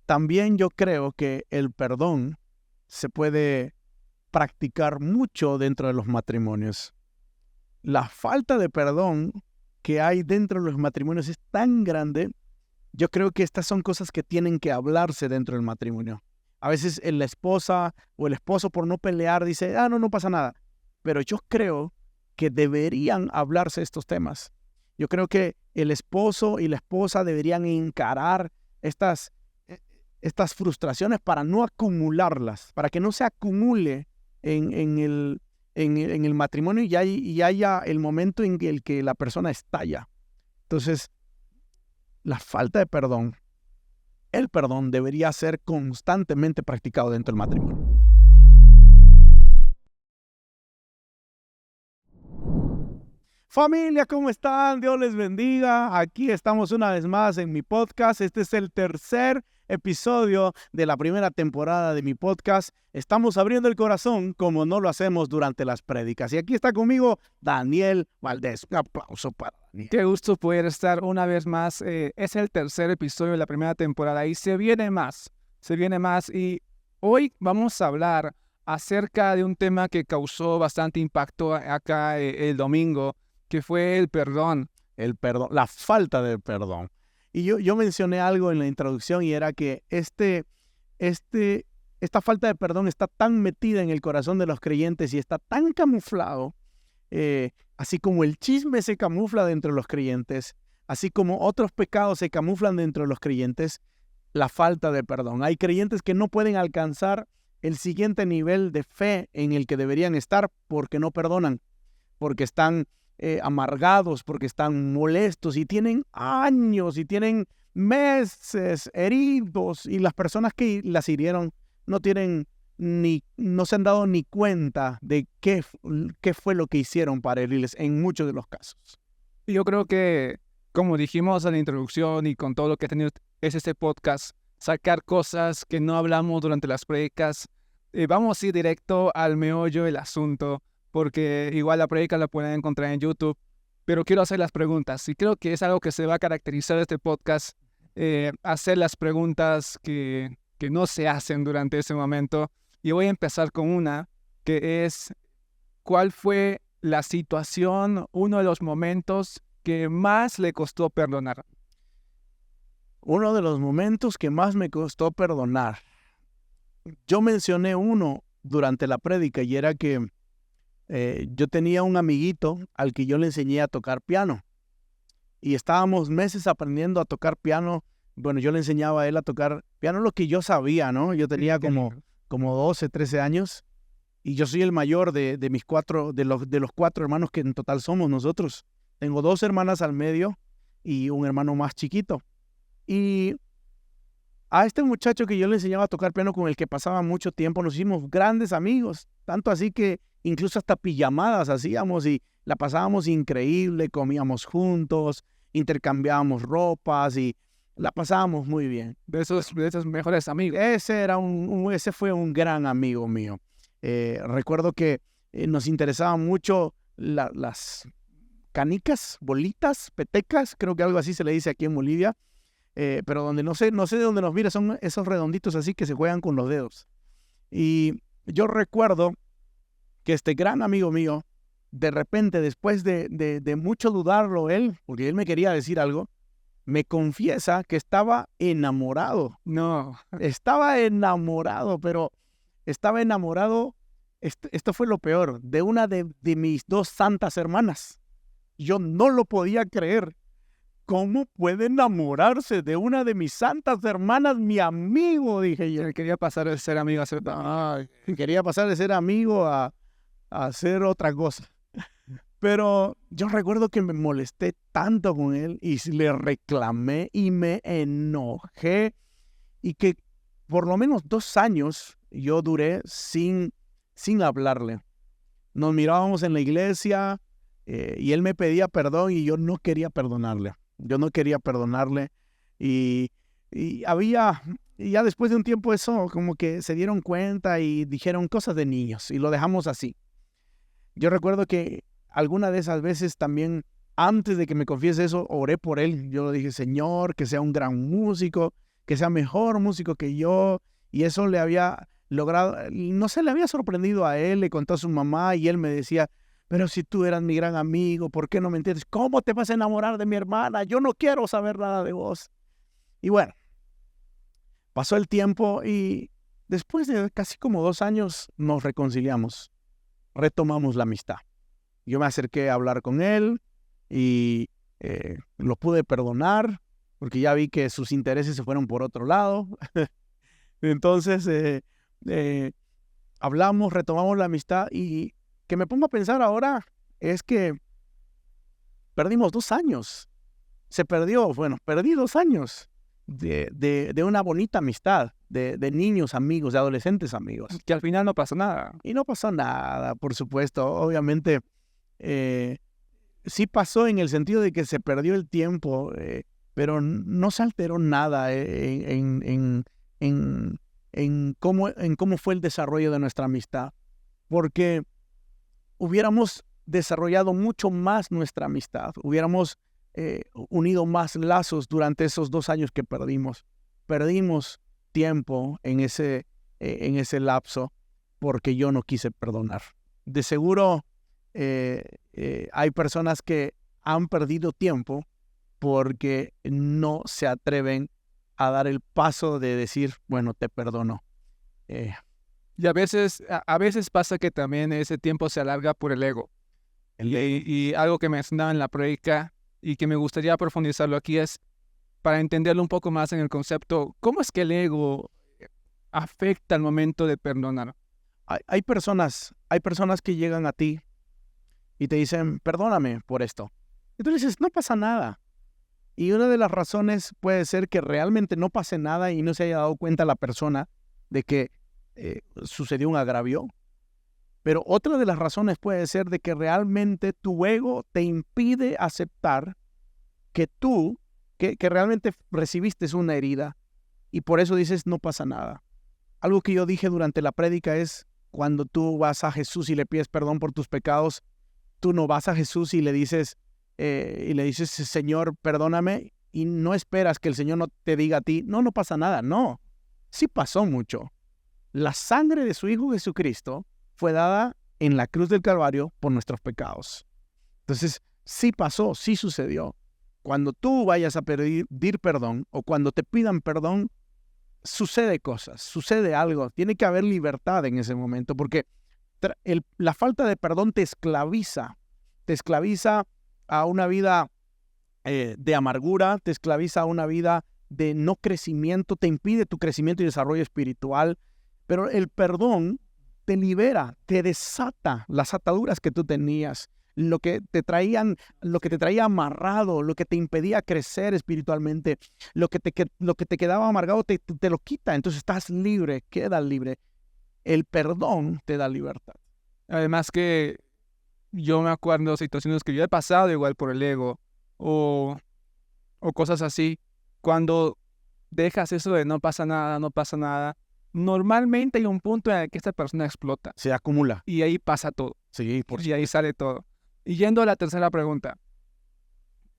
también yo creo que el perdón se puede practicar mucho dentro de los matrimonios. La falta de perdón que hay dentro de los matrimonios es tan grande. Yo creo que estas son cosas que tienen que hablarse dentro del matrimonio. A veces la esposa o el esposo, por no pelear, dice, no pasa nada. Pero yo creo que deberían hablarse estos temas. Yo creo que el esposo y la esposa deberían encarar estas frustraciones para no acumularlas, para que no se acumule en el matrimonio y haya el momento en el que la persona estalla. Entonces, la falta de perdón, el perdón debería ser constantemente practicado dentro del matrimonio. Familia, ¿cómo están? Dios les bendiga. Aquí estamos una vez más en mi podcast. Este es el tercer episodio de la primera temporada de mi podcast. Estamos abriendo el corazón como no lo hacemos durante las prédicas. Y aquí está conmigo Daniel Valdés. Un aplauso para Daniel. Qué gusto poder estar una vez más. Es el tercer episodio de la primera temporada y se viene más. Y hoy vamos a hablar acerca de un tema que causó bastante impacto acá el domingo, que fue el perdón. El perdón, la falta de perdón. Y yo mencioné algo en la introducción y era que esta falta de perdón está tan metida en el corazón de los creyentes y está tan camuflado, así como el chisme se camufla dentro de los creyentes, así como otros pecados se camuflan dentro de los creyentes, la falta de perdón. Hay creyentes que no pueden alcanzar el siguiente nivel de fe en el que deberían estar porque no perdonan, porque están amargados, porque están molestos y tienen años y tienen meses heridos y las personas que las hirieron no se han dado ni cuenta de qué fue lo que hicieron para herirles en muchos de los casos. Yo creo que, como dijimos en la introducción y con todo lo que ha tenido es este podcast, sacar cosas que no hablamos durante las prédicas, vamos a ir directo al meollo del asunto, porque igual la prédica la pueden encontrar en YouTube, pero quiero hacer las preguntas y creo que es algo que se va a caracterizar este podcast, hacer las preguntas que no se hacen durante ese momento. Y voy a empezar con una, que es, ¿cuál fue la situación, uno de los momentos que más le costó perdonar? Uno de los momentos que más me costó perdonar. Yo mencioné uno durante la prédica y era que yo tenía un amiguito al que yo le enseñé a tocar piano. Y estábamos meses aprendiendo a tocar piano. Bueno, yo le enseñaba a él a tocar piano lo que yo sabía, ¿no? Yo tenía como 12, 13 años. Y yo soy el mayor de los 4 hermanos que en total somos nosotros. Tengo 2 hermanas al medio y un hermano más chiquito. Y a este muchacho que yo le enseñaba a tocar piano, con el que pasaba mucho tiempo, nos hicimos grandes amigos. Tanto así que incluso hasta pijamadas hacíamos y la pasábamos increíble, comíamos juntos, intercambiábamos ropas y la pasábamos muy bien. De esos mejores amigos. Ese fue un gran amigo mío. Recuerdo que nos interesaban mucho las canicas, bolitas, petecas, creo que algo así se le dice aquí en Bolivia, pero donde no sé de dónde nos mira, son esos redonditos así que se juegan con los dedos. Y yo recuerdo que este gran amigo mío, de repente, después de mucho dudarlo él, porque él me quería decir algo, me confiesa que estaba enamorado. No. Estaba enamorado, pero estaba enamorado, esto fue lo peor, de una de mis 2 santas hermanas. Yo no lo podía creer. ¿Cómo puede enamorarse de una de mis santas hermanas, mi amigo? Dije yo. Quería pasar de ser amigo a ser... Quería pasar de ser amigo a hacer otra cosa. Pero yo recuerdo que me molesté tanto con él y le reclamé y me enojé y que por lo menos 2 años yo duré sin hablarle. Nos mirábamos en la iglesia y él me pedía perdón y yo no quería perdonarle. Y ya después de un tiempo eso como que se dieron cuenta y dijeron cosas de niños y lo dejamos así. Yo recuerdo que alguna de esas veces también, antes de que me confiese eso, oré por él. Yo le dije, Señor, que sea un gran músico, que sea mejor músico que yo, y eso le había logrado, no sé, le había sorprendido a él, le contó a su mamá, y él me decía, pero si tú eras mi gran amigo, ¿por qué no me entiendes? ¿Cómo te vas a enamorar de mi hermana? Yo no quiero saber nada de vos. Y bueno, pasó el tiempo y después de casi como 2 años nos reconciliamos, retomamos la amistad. Yo me acerqué a hablar con él y lo pude perdonar porque ya vi que sus intereses se fueron por otro lado. Entonces hablamos, retomamos la amistad y que me pongo a pensar ahora es que perdimos 2 años. Perdí 2 años de una bonita amistad, de niños amigos, de adolescentes amigos. Que al final no pasó nada. Y no pasó nada, por supuesto. Obviamente, sí pasó en el sentido de que se perdió el tiempo, pero no se alteró nada en cómo fue el desarrollo de nuestra amistad. Porque hubiéramos desarrollado mucho más nuestra amistad, hubiéramos unido más lazos durante esos 2 años que perdimos. Perdimos tiempo en ese lapso porque yo no quise perdonar. De seguro hay personas que han perdido tiempo porque no se atreven a dar el paso de decir, bueno, te perdono. Y a veces pasa que también ese tiempo se alarga por el ego. Y algo que me mencionaba en la prédica y que me gustaría profundizarlo aquí es para entenderlo un poco más en el concepto, ¿cómo es que el ego afecta al momento de perdonar? Hay personas que llegan a ti y te dicen, perdóname por esto. Y tú dices, no pasa nada. Y una de las razones puede ser que realmente no pase nada y no se haya dado cuenta la persona de que sucedió un agravio. Pero otra de las razones puede ser de que realmente tu ego te impide aceptar que tú, que realmente recibiste una herida y por eso dices no pasa nada. Algo que yo dije durante la prédica es cuando tú vas a Jesús y le pides perdón por tus pecados, tú no vas a Jesús y le dices, Señor, perdóname, y no esperas que el Señor no te diga a ti, no pasa nada. No, sí pasó mucho. La sangre de su Hijo Jesucristo fue dada en la cruz del Calvario por nuestros pecados. Entonces, sí pasó, sí sucedió. Cuando tú vayas a pedir perdón o cuando te pidan perdón, sucede cosas, sucede algo. Tiene que haber libertad en ese momento porque la falta de perdón te esclaviza a una vida de amargura, te esclaviza a una vida de no crecimiento, te impide tu crecimiento y desarrollo espiritual. Pero el perdón te libera, te desata las ataduras que tú tenías, lo que te traía amarrado, lo que te impedía crecer espiritualmente, lo que te quedaba amargado te lo quita, entonces estás libre, quedas libre. El perdón te da libertad. Además que yo me acuerdo de situaciones que yo he pasado igual por el ego o cosas así. Cuando dejas eso de no pasa nada, normalmente hay un punto en el que esta persona explota. Se acumula. Y ahí pasa todo. Sí, y ahí sale todo. Y yendo a la tercera pregunta,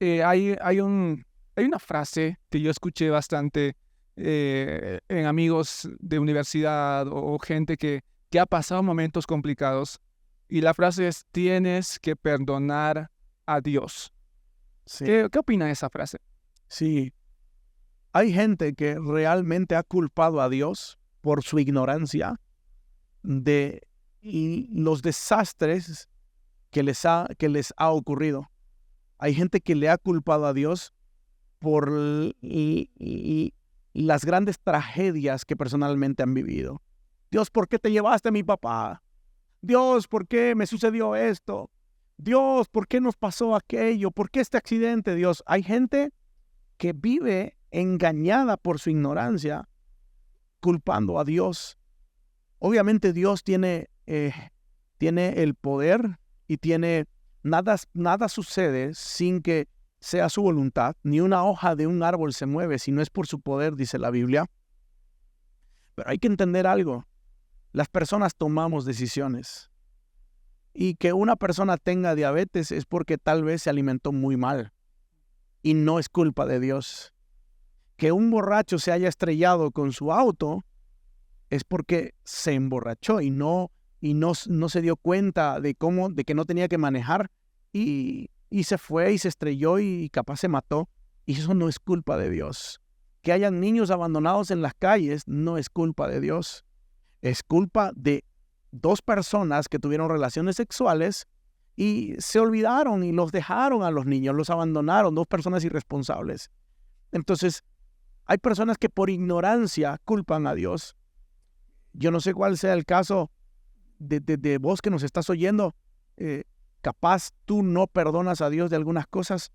hay una frase que yo escuché bastante en amigos de universidad o gente que ha pasado momentos complicados. Y la frase es, tienes que perdonar a Dios. Sí. ¿Qué opina de esa frase? Sí. Hay gente que realmente ha culpado a Dios por su ignorancia de los desastres que les ha ocurrido. Hay gente que le ha culpado a Dios por las grandes tragedias que personalmente han vivido. Dios, ¿por qué te llevaste a mi papá? Dios, ¿por qué me sucedió esto? Dios, ¿por qué nos pasó aquello? ¿Por qué este accidente, Dios? Hay gente que vive engañada por su ignorancia, culpando a Dios. Obviamente Dios tiene el poder y nada sucede sin que sea su voluntad. Ni una hoja de un árbol se mueve si no es por su poder, dice la Biblia. Pero hay que entender algo. Las personas tomamos decisiones. Y que una persona tenga diabetes es porque tal vez se alimentó muy mal. Y no es culpa de Dios. que un borracho se haya estrellado con su auto es porque se emborrachó y no se dio cuenta de que no tenía que manejar y se fue y se estrelló y capaz se mató. Y eso no es culpa de Dios. Que hayan niños abandonados en las calles no es culpa de Dios. Es culpa de dos personas que tuvieron relaciones sexuales y se olvidaron y los dejaron a los niños, los abandonaron, dos personas irresponsables. Entonces, hay personas que por ignorancia culpan a Dios. Yo no sé cuál sea el caso de vos que nos estás oyendo. Capaz tú no perdonas a Dios de algunas cosas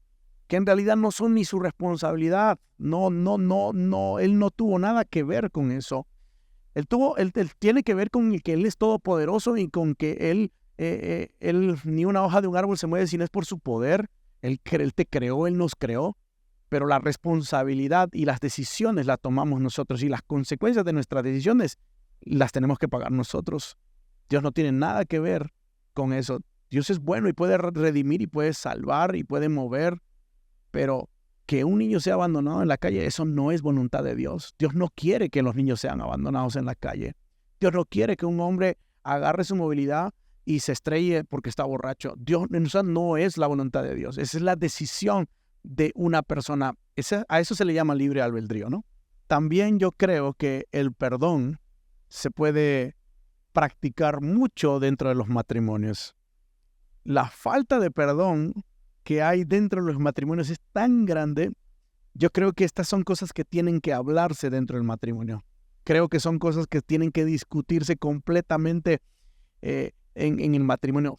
que en realidad no son ni su responsabilidad. No, Él no tuvo nada que ver con eso. Él tiene que ver con que Él es todopoderoso y con que Él ni una hoja de un árbol se mueve si no es por su poder. Él te creó, Él nos creó, pero la responsabilidad y las decisiones las tomamos nosotros y las consecuencias de nuestras decisiones las tenemos que pagar nosotros. Dios no tiene nada que ver con eso. Dios es bueno y puede redimir y puede salvar y puede mover, pero que un niño sea abandonado en la calle, eso no es voluntad de Dios. Dios no quiere que los niños sean abandonados en la calle. Dios no quiere que un hombre agarre su movilidad y se estrelle porque está borracho. Eso no es la voluntad de Dios. Esa es la decisión de una persona. A eso se le llama libre albedrío, ¿no? También yo creo que el perdón se puede practicar mucho dentro de los matrimonios. La falta de perdón que hay dentro de los matrimonios es tan grande. Yo creo que estas son cosas que tienen que hablarse dentro del matrimonio. Creo que son cosas que tienen que discutirse completamente en el matrimonio.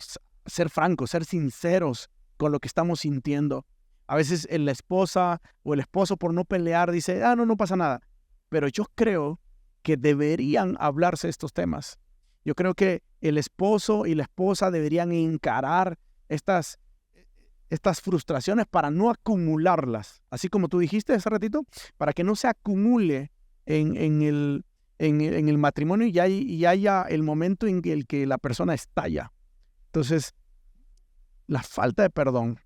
Ser francos, ser sinceros con lo que estamos sintiendo. A veces la esposa o el esposo, por no pelear, dice, no pasa nada. Pero yo creo que deberían hablarse estos temas. Yo creo que el esposo y la esposa deberían encarar estas frustraciones para no acumularlas. Así como tú dijiste hace ratito, para que no se acumule en el matrimonio y haya el momento en el que la persona estalla. Entonces, la falta de perdón,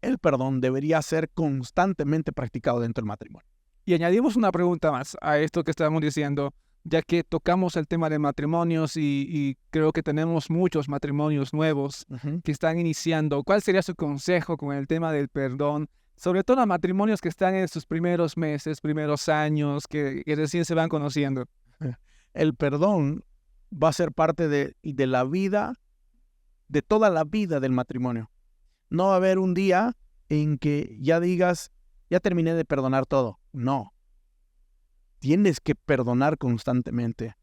el perdón debería ser constantemente practicado dentro del matrimonio. Y añadimos una pregunta más a esto que estábamos diciendo, ya que tocamos el tema de matrimonios y creo que tenemos muchos matrimonios nuevos que están iniciando. ¿Cuál sería su consejo con el tema del perdón? Sobre todo a matrimonios que están en sus primeros meses, primeros años, que recién se van conociendo. El perdón va a ser parte de la vida, de toda la vida del matrimonio. No va a haber un día en que ya digas, ya terminé de perdonar todo. No. Tienes que perdonar constantemente.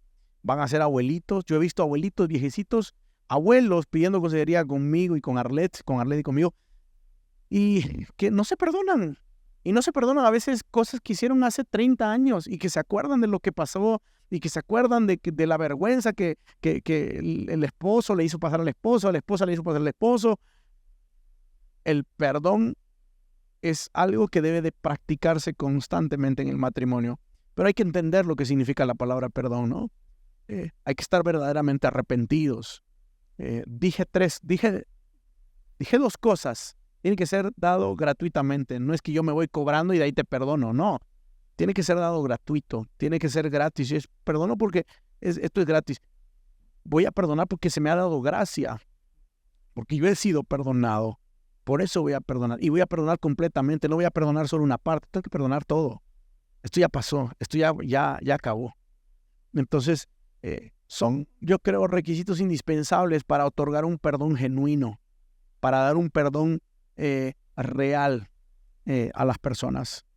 Van a ser abuelitos. Yo he visto abuelitos viejecitos, abuelos pidiendo consejería conmigo y con Arlette y conmigo, y que no se perdonan. Y no se perdonan a veces cosas que hicieron hace 30 años y que se acuerdan de lo que pasó y que se acuerdan de la vergüenza que el esposo le hizo pasar al esposo, la esposa le hizo pasar al esposo. El perdón es algo que debe de practicarse constantemente en el matrimonio. Pero hay que entender lo que significa la palabra perdón, ¿no? Hay que estar verdaderamente arrepentidos. Dije dos cosas. Tiene que ser dado gratuitamente. No es que yo me voy cobrando y de ahí te perdono. No. Tiene que ser dado gratuito. Tiene que ser gratis. Y perdono porque esto es gratis. Voy a perdonar porque se me ha dado gracia. Porque yo he sido perdonado. Por eso voy a perdonar. Y voy a perdonar completamente. No voy a perdonar solo una parte. Tengo que perdonar todo. Esto ya pasó, esto ya acabó. Entonces, son, yo creo, requisitos indispensables para otorgar un perdón genuino, para dar un perdón real a las personas.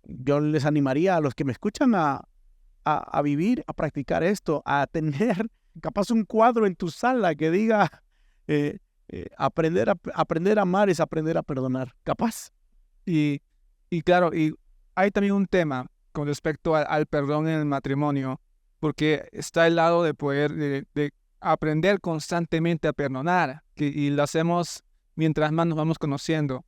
Yo les animaría a los que me escuchan a vivir, a practicar esto, a tener capaz un cuadro en tu sala que diga aprender a amar es aprender a perdonar. Capaz. Y claro, y hay también un tema con respecto al perdón en el matrimonio, porque está el lado de poder de aprender constantemente a perdonar, y lo hacemos mientras más nos vamos conociendo.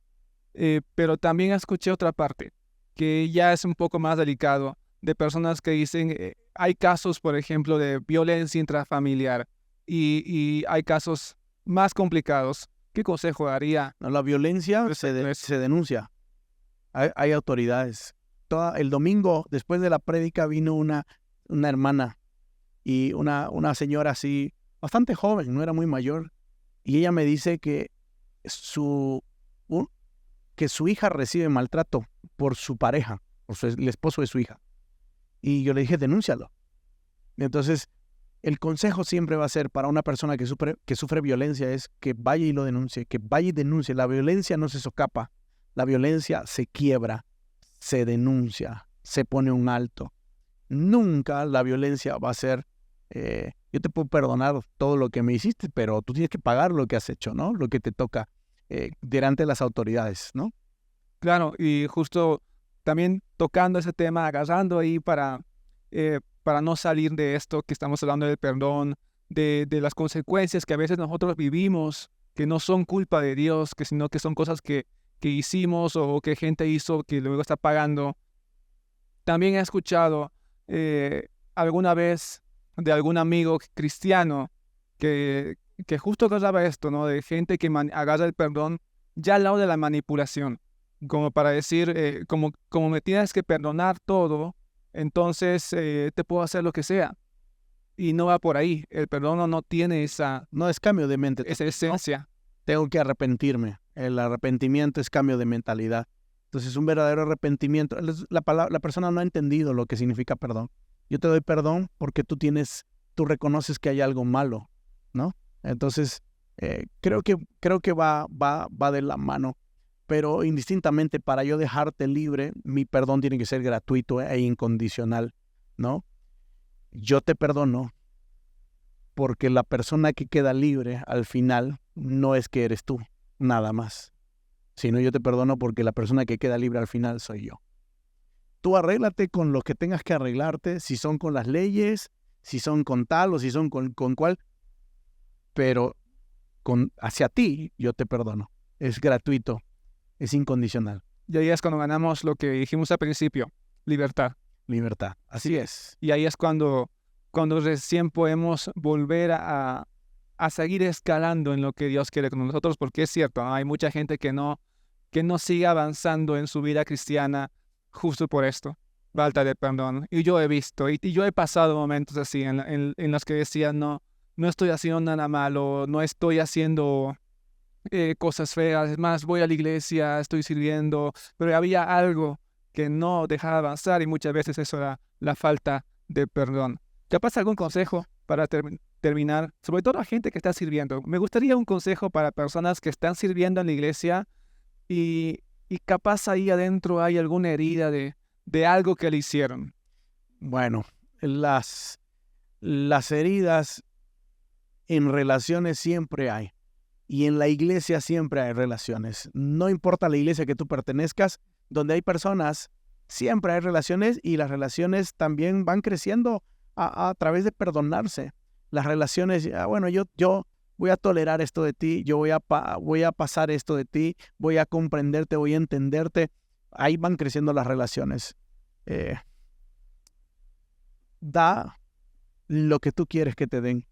Pero también escuché otra parte, que ya es un poco más delicado, de personas que dicen, hay casos, por ejemplo, de violencia intrafamiliar, y hay casos más complicados. ¿Qué consejo daría? No, la violencia se denuncia. Hay autoridades. el domingo, después de la prédica, vino una hermana y una señora así, bastante joven, no era muy mayor, y ella me dice que su hija recibe maltrato por su pareja, el esposo de su hija. Y yo le dije, denúncialo. Entonces, el consejo siempre va a ser para una persona que sufre violencia es que vaya y lo denuncie, que vaya y denuncie. La violencia no se socapa, la violencia se quiebra, se denuncia, se pone un alto. Nunca la violencia va a ser, yo te puedo perdonar todo lo que me hiciste, pero tú tienes que pagar lo que has hecho, ¿no? Lo que te toca delante de las autoridades, ¿no? Claro, y justo también tocando ese tema, agarrando ahí para no salir de esto que estamos hablando del perdón, de las consecuencias que a veces nosotros vivimos, que no son culpa de Dios, sino que son cosas que hicimos o que gente hizo que luego está pagando. También he escuchado alguna vez de algún amigo cristiano que justo agarraba esto, ¿no? De gente que agarra el perdón ya al lado de la manipulación, como para decir, como me tienes que perdonar todo, entonces te puedo hacer lo que sea. Y no va por ahí. El perdón no tiene esa... No es cambio de mente. Esa esencia. ¿No? Tengo que arrepentirme. El arrepentimiento es cambio de mentalidad. Entonces, un verdadero arrepentimiento. La persona no ha entendido lo que significa perdón. Yo te doy perdón porque tú reconoces que hay algo malo, ¿no? Entonces, creo que va de la mano. Pero indistintamente, para yo dejarte libre, mi perdón tiene que ser gratuito e incondicional, ¿no? Yo te perdono porque la persona que queda libre al final no es que eres tú, nada más. Sino yo te perdono porque la persona que queda libre al final soy yo. Tú arréglate con lo que tengas que arreglarte, si son con las leyes, si son con tal o si son con cual, pero hacia ti yo te perdono. Es gratuito, es incondicional. Y ahí es cuando ganamos lo que dijimos al principio, libertad. Libertad, así es. Y ahí es cuando recién podemos volver a seguir escalando en lo que Dios quiere con nosotros, porque es cierto, ¿no? Hay mucha gente que no sigue avanzando en su vida cristiana justo por esto, falta de perdón. Y yo he visto, y yo he pasado momentos así en los que decía, no estoy haciendo nada malo, no estoy haciendo cosas feas, es más, voy a la iglesia, estoy sirviendo, pero había algo que no dejaba avanzar y muchas veces eso era la falta de perdón. ¿Capaz algún consejo para terminar? Sobre todo a gente que está sirviendo. Me gustaría un consejo para personas que están sirviendo en la iglesia y capaz ahí adentro hay alguna herida de algo que le hicieron. Bueno, las heridas en relaciones siempre hay. Y en la iglesia siempre hay relaciones. No importa la iglesia que tú pertenezcas, donde hay personas, siempre hay relaciones y las relaciones también van creciendo a través de perdonarse. Las relaciones, bueno, yo voy a tolerar esto de ti, yo voy a pasar esto de ti, voy a comprenderte, voy a entenderte. Ahí van creciendo las relaciones. Da lo que tú quieres que te den.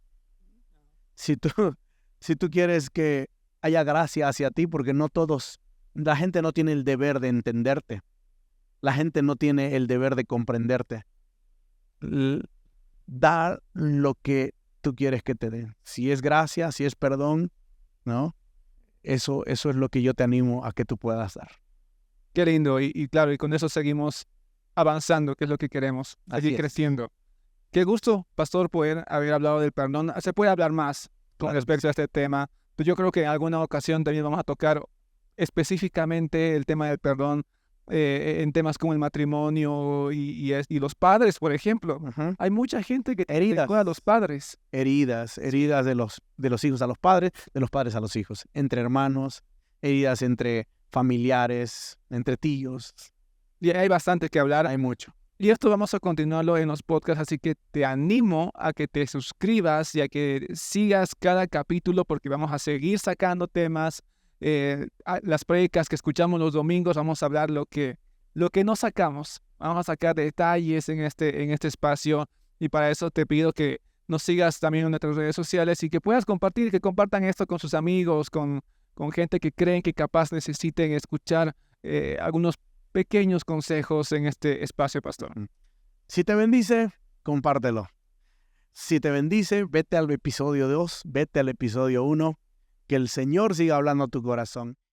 Si tú quieres que haya gracia hacia ti, porque la gente no tiene el deber de entenderte. La gente no tiene el deber de comprenderte. Da lo que tú quieres que te den. Si es gracia, si es perdón, ¿no? Eso es lo que yo te animo a que tú puedas dar. Qué lindo. Y claro, y con eso seguimos avanzando, que es lo que queremos, seguir creciendo. Qué gusto, pastor, poder haber hablado del perdón. Se puede hablar más con respecto a este tema. Pero yo creo que en alguna ocasión también vamos a tocar específicamente el tema del perdón en temas como el matrimonio y los padres, por ejemplo. Uh-huh. Hay mucha gente que recuerda a los padres. Heridas de los hijos a los padres, de los padres a los hijos, entre hermanos, heridas entre familiares, entre tíos. Y hay bastante que hablar. Hay mucho. Y esto vamos a continuarlo en los podcasts, así que te animo a que te suscribas y a que sigas cada capítulo porque vamos a seguir sacando temas. Las prédicas que escuchamos los domingos, vamos a hablar lo que no sacamos. Vamos a sacar detalles en este espacio y para eso te pido que nos sigas también en nuestras redes sociales y que puedas compartir, que compartan esto con sus amigos, con gente que creen que capaz necesiten escuchar algunos pequeños consejos en este espacio, pastor. Si te bendice, compártelo. Si te bendice, vete al episodio 2, vete al episodio 1. Que el Señor siga hablando a tu corazón.